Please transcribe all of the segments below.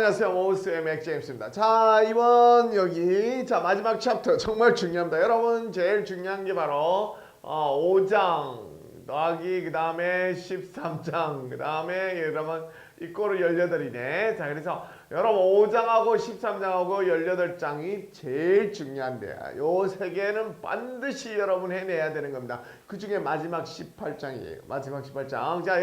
안녕하세요. 모스의 맥제임스입니다. 자, 이번 여기 마지막 챕터 정말 중요합니다. 여러분 제일 중요한 게 바로 5장 더하기 그 다음에 13장 그 다음에 여러분 이꼬르 18이네. 자, 그래서 여러분 5장하고 13장하고 18장이 제일 중요한데요. 요 세 개는 반드시 여러분 해내야 되는 겁니다. 그 중에 마지막 18장이에요. 마지막 18장. 자,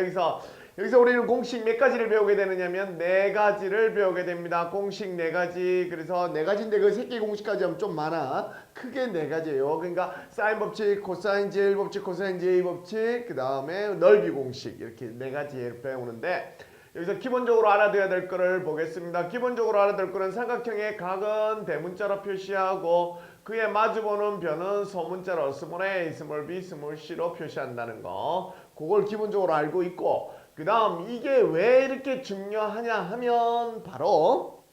여기서 우리는 공식 몇 가지를 배우게 되느냐면 네 가지를 배우게 됩니다. 공식 네 가지. 그래서 네 가지인데 그 새끼 공식까지 하면 좀 많아. 크게 네 가지예요. 그러니까 사인 법칙, 코사인 제일 법칙, 코사인 제이 법칙, 그 다음에 넓이 공식 이렇게 네 가지를 배우는데 여기서 기본적으로 알아둬야 될 거를 보겠습니다. 기본적으로 알아둘 거는 삼각형의 각은 대문자로 표시하고 그에 마주보는 변은 소문자로 스몰 a, 스몰 b, 스몰 c로 표시한다는 거. 그걸 기본적으로 알고 있고 그 다음 이게 왜 이렇게 중요하냐 하면 바로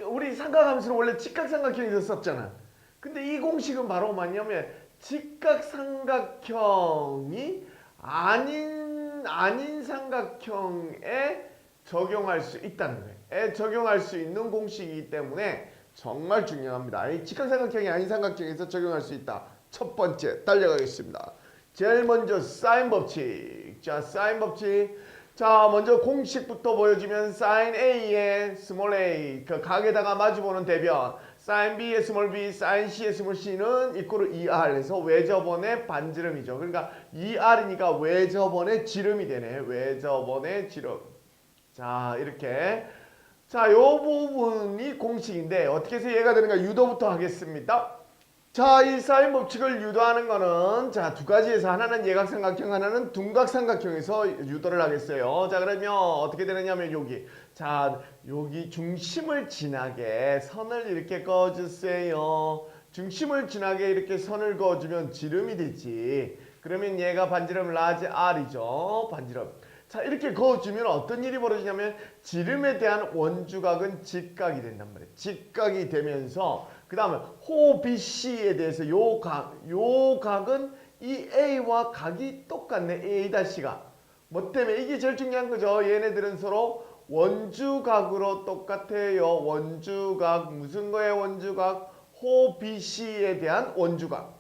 우리 삼각함수는 원래 직각삼각형에서 썼잖아. 근데 이 공식은 바로 뭐냐면 직각삼각형이 아닌 삼각형에 적용할 수 있다는 거예요. 적용할 수 있는 공식이기 때문에 정말 중요합니다. 이 직각삼각형이 아닌 삼각형에서 적용할 수 있다. 첫 번째 달려가겠습니다. 제일 먼저 사인 법칙. 자, 사인 법칙. 자, 먼저 공식부터 보여주면 sin A의 스몰 a 그 각에다가 마주보는 대변 sin B의 스몰 b, sin C의 스몰 c는 이코르 2r 해서 외접원의 반지름이죠. 그러니까 2r이니까 외접원의 지름이 되네. 외접원의 지름. 자, 이렇게. 자, 요 부분이 공식인데 어떻게 해서 이해가 되는가 유도부터 하겠습니다. 자, 이 사인 법칙을 유도하는 거는 자, 두 가지에서 하나는 예각삼각형, 하나는 둔각삼각형에서 유도를 하겠어요. 자, 그러면 어떻게 되느냐면 여기 자, 여기 중심을 지나게 선을 이렇게 그어주세요. 중심을 지나게 이렇게 선을 그어주면 지름이 되지. 그러면 얘가 반지름 라지 R이죠. 반지름. 자, 이렇게 그어주면 어떤 일이 벌어지냐면 지름에 대한 원주각은 직각이 된단 말이에요. 직각이 되면서 그 다음에 호 BC에 대해서 요 각은 이 A와 각이 똑같네. A-가. 뭐 때문에 이게 제일 중요한 거죠. 얘네들은 서로 원주각으로 똑같아요. 원주각. 무슨 거예요? 원주각. 호 BC에 대한 원주각.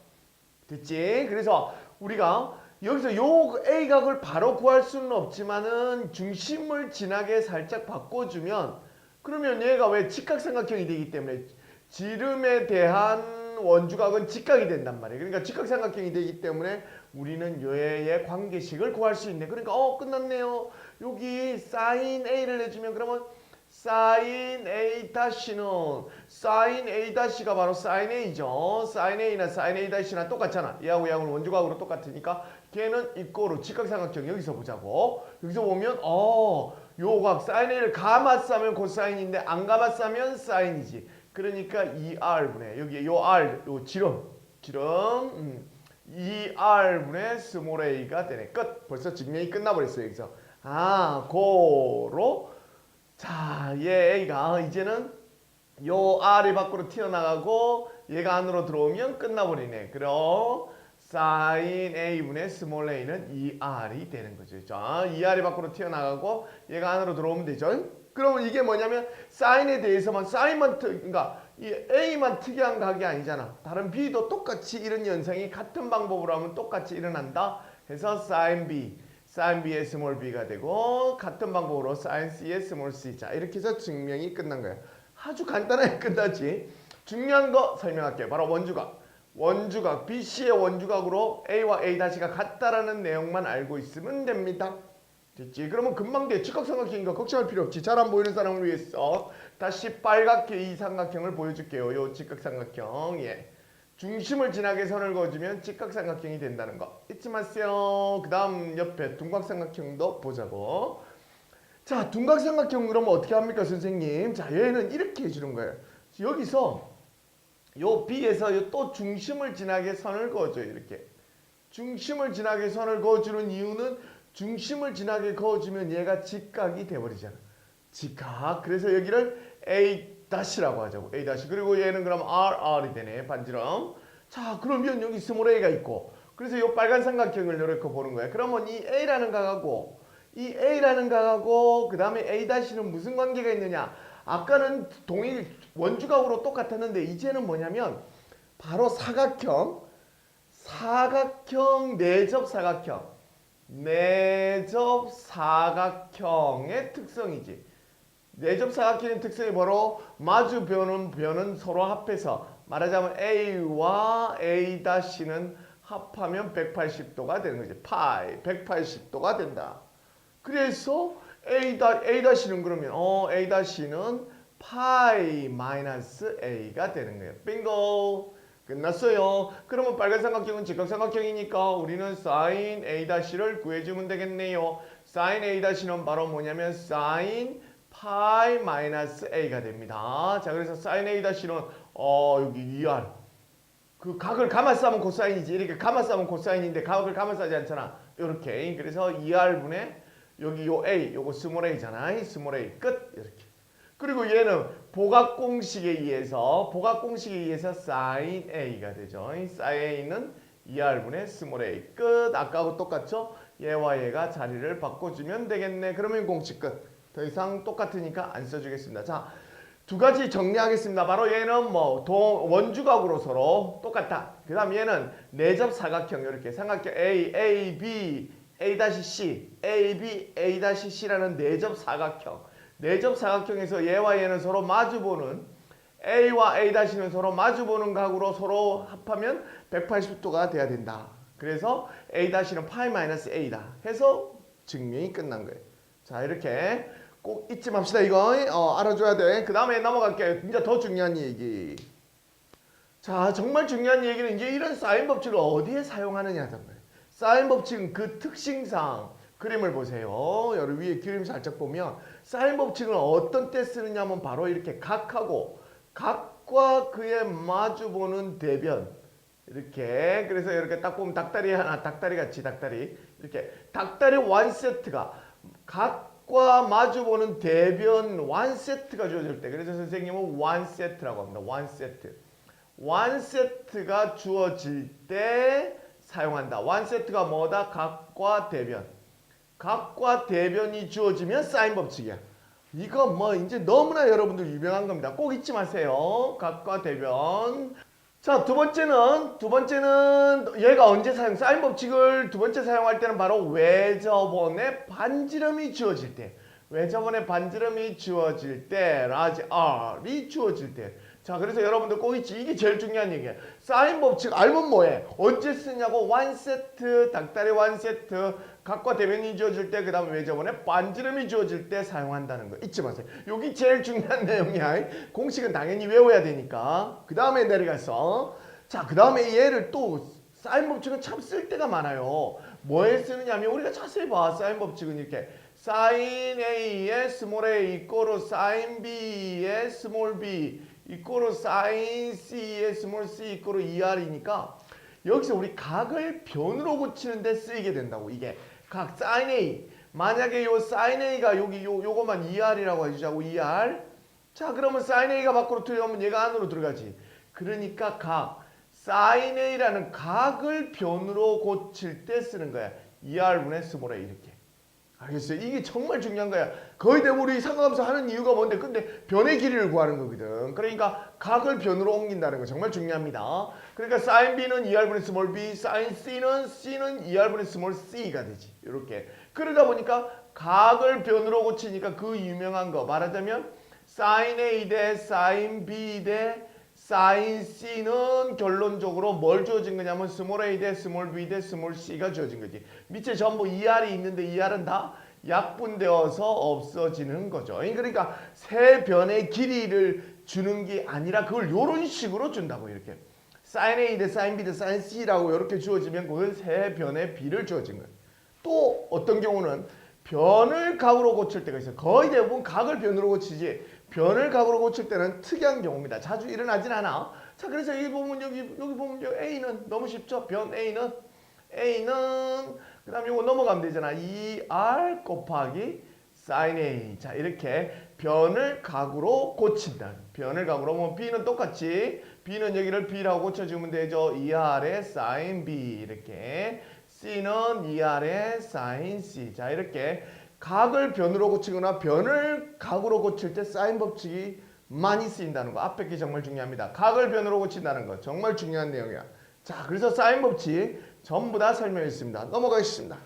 됐지? 그래서 우리가 여기서 요 A각을 바로 구할 수는 없지만은 중심을 지나게 살짝 바꿔주면 그러면 얘가 왜 직각삼각형이 되기 때문에 지름에 대한 원주각은 직각이 된단 말이에요. 그러니까 직각삼각형이 되기 때문에 우리는 얘의 관계식을 구할 수 있네. 그러니까 끝났네요. 여기 sin A를 내주면 그러면 sin A 다시는 sin A 다시가 바로 sin A죠. sin A나 sin A 다시나 똑같잖아. 얘하고 얘하고는 원주각으로 똑같으니까 걔는 이꼬르 직각삼각형 여기서 보자고. 여기서 보면 요각 sin A를 감았으면 코사인인데 안 감았으면 sin이지. 그러니까 2R분의 여기 요 R 요 지름 2R분의 스몰 a가 되네. 끝. 벌써 증명이 끝나버렸어요. 여기서 고로 자, 얘 A가 이제는 요 R이 밖으로 튀어나가고 얘가 안으로 들어오면 끝나버리네. 그럼 sin A분의 스몰 a는 2R이 되는 거죠. 자, 2R이 밖으로 튀어나가고 얘가 안으로 들어오면 되죠. 그러면 이게 뭐냐면 사인에 대해서만 사인만 그러니까 이 A만 특이한 각이 아니잖아. 다른 B도 똑같이 이런 현상이 같은 방법으로 하면 똑같이 일어난다. 해서 sin B의 스몰 b가 되고 같은 방법으로 sin C의 스몰 c. 자, 이렇게 해서 증명이 끝난 거예요. 아주 간단하게 끝났지. 중요한 거 설명할게요. 바로 원주각 BC의 원주각으로 A와 A-가 같다라는 내용만 알고 있으면 됩니다. 됐지? 그러면 금방 돼. 직각삼각형이니까 걱정할 필요 없지. 잘 안 보이는 사람을 위해서 다시 빨갛게 이 삼각형을 보여줄게요. 요 직각삼각형. 예. 중심을 지나게 선을 그어주면 직각삼각형이 된다는 거 잊지 마세요. 그 다음 옆에 둔각삼각형도 보자고. 자, 둔각삼각형 그러면 어떻게 합니까 선생님? 자, 얘는 이렇게 해주는 거예요. 여기서 요 B에서 또 중심을 지나게 선을 그어줘요. 이렇게. 중심을 지나게 선을 그어주는 이유는 중심을 지나게 그어주면 얘가 직각이 돼버리잖아. 직각. 그래서 여기를 A-라고 하자고. A-. 그리고 얘는 그럼 RR이 되네. 반지름. 자, 그러면 여기 스몰 a가 있고 그래서 이 빨간 삼각형을 이렇게 보는 거야. 그러면 이 A라는 각하고 이 A라는 각하고 그 다음에 A-는 무슨 관계가 있느냐? 아까는 동일 원주각으로 똑같았는데 이제는 뭐냐면 바로 내접 사각형의 특성이지. 내접 사각형의 특성이 바로 마주 변은 서로 합해서 말하자면 A와 A-는 합하면 180도가 되는 거지. 파이 180도가 된다. 그래서 A-는 그러면 A-는 파이 마이너스 A가 되는 거예요. 빙고. 끝났어요. 그러면 빨간 삼각형은 직각삼각형이니까 우리는 sin A-를 구해주면 되겠네요. sin A-는 바로 뭐냐면 sin 파이 마이너스 A가 됩니다. 자, 그래서 sin A-는 여기 2R 그 각을 감아서 하면 코사인이지. 이렇게 감아서 하면 코사인인데 각을 감아서 하지 않잖아. 이렇게. 그래서 2R분의 여기 요 A, 요거 스몰 A잖아. 이 스몰 A 끝. 이렇게. 그리고 얘는 보각공식에 의해서 sin A가 되죠. sin A는 2R분의 스몰 A 끝. 아까하고 똑같죠? 얘와 얘가 자리를 바꿔주면 되겠네. 그러면 공식 끝. 더 이상 똑같으니까 안 써주겠습니다. 자, 두 가지 정리하겠습니다. 바로 얘는 원주각으로 서로 똑같다. 그 다음 얘는 내접 사각형 이렇게 삼각형 A, B, A-C, A, B, A-C라는 내접 사각형. 내접 사각형에서 얘와 얘는 서로 마주보는 A와 A-는 서로 마주보는 각으로 서로 합하면 180도가 돼야 된다. 그래서 A-는 파이 마이너스 A다. 해서 증명이 끝난 거예요. 자, 이렇게 꼭 잊지 맙시다. 이거 알아줘야 돼. 그 다음에 넘어갈게요. 진짜 더 중요한 얘기. 자, 정말 중요한 얘기는 이제 이런 사인 법칙을 어디에 사용하느냐잖아요. 사인 법칙은 그 특징상 그림을 보세요. 여기 위에 그림 살짝 보면 사인 법칙은 어떤 때 쓰느냐면 바로 이렇게 각과 그의 마주보는 대변 이렇게. 그래서 이렇게 딱 보면 닭다리 하나, 닭다리 같이 닭다리 이렇게 닭다리 1세트가 각과 마주보는 대변 1세트가 주어질 때, 그래서 선생님은 1세트라고 합니다. 1세트가 주어질 때 사용한다. 1세트가 뭐다? 각과 대변. 각과 대변이 주어지면 사인 법칙이야. 이거 뭐 이제 너무나 여러분들 유명한 겁니다. 꼭 잊지 마세요. 각과 대변. 자, 두 번째는 얘가 언제 사인 법칙을 두 번째 사용할 때는 바로 외접원의 반지름이 주어질 때. 외접원의 반지름이 주어질 때, 라지 R이 주어질 때. 자, 그래서 여러분들 꼭 잊지. 이게 제일 중요한 얘기예요. 사인 법칙 알면 뭐해? 언제 쓰냐고. 1세트, 닭다리 1세트, 각과 대변이 주어질 때, 그 다음에 외접원의 반지름이 주어질 때 사용한다는 거 잊지 마세요. 여기 제일 중요한 내용이야. 공식은 당연히 외워야 되니까. 그 다음에 내려가서 자, 그 다음에 얘를 또 사인 법칙은 참 쓸 때가 많아요. 뭐에 쓰느냐면 우리가 자세히 봐. 사인 법칙은 이렇게 sin A의 스몰 a 이꼬르 sin B의 스몰 b 이꼬르 sin C의 스몰 c 이꼬르 2R이니까 여기서 우리 각을 변으로 고치는데 쓰이게 된다고. 이게 각 sin A. 만약에 요 sin A가 여기 요거만 2R이라고 해주자고. 2R. 자, 그러면 sin A가 밖으로 들어가면 얘가 안으로 들어가지. 그러니까 각 sin A라는 각을 변으로 고칠 때 쓰는 거야. 2R분의 스몰 A 이렇게. 알겠어요? 이게 정말 중요한 거야. 거의 대부분 우리 삼각함수 하는 이유가 뭔데? 근데 변의 길이를 구하는 거거든. 그러니까 각을 변으로 옮긴다는 거 정말 중요합니다. 그러니까 sin B는 2R분의 스몰 b, sin C는 2R분의 스몰 c가 되지. 이렇게. 그러다 보니까 각을 변으로 고치니까 그 유명한 거 말하자면 sin A 대 sin B 대 sin C는 결론적으로 뭘 주어진 거냐면 스몰 a 대 스몰 b 대 스몰 c가 주어진 거지. 밑에 전부 2R이 있는데 2R은 다 약분되어서 없어지는 거죠. 그러니까 세 변의 길이를 주는 게 아니라 그걸 이런 식으로 준다고. 이렇게 sin a 대 sin b 대 sin c라고 이렇게 주어지면 그건 세 변의 비를 주어진 거예요. 또 어떤 경우는 변을 각으로 고칠 때가 있어요. 거의 대부분 각을 변으로 고치지 변을 각으로 고칠 때는 특이한 경우입니다. 자주 일어나진 않아. 자, 그래서 여기 보면 여기 보면 A는 너무 쉽죠. 변 A는 그 다음에 이거 넘어가면 되잖아. 2R 곱하기 sin A. 자, 이렇게 변을 각으로 고친다. 변을 각으로 뭐 B는 똑같이 B는 여기를 B라고 고쳐주면 되죠. 2R의 sin B 이렇게. C는 2R의 sin C. 자, 이렇게 각을 변으로 고치거나 변을 각으로 고칠 때 사인 법칙이 많이 쓰인다는 거. 앞에 게 정말 중요합니다. 각을 변으로 고친다는 거 정말 중요한 내용이야. 자, 그래서 사인 법칙 전부 다 설명했습니다. 넘어가겠습니다.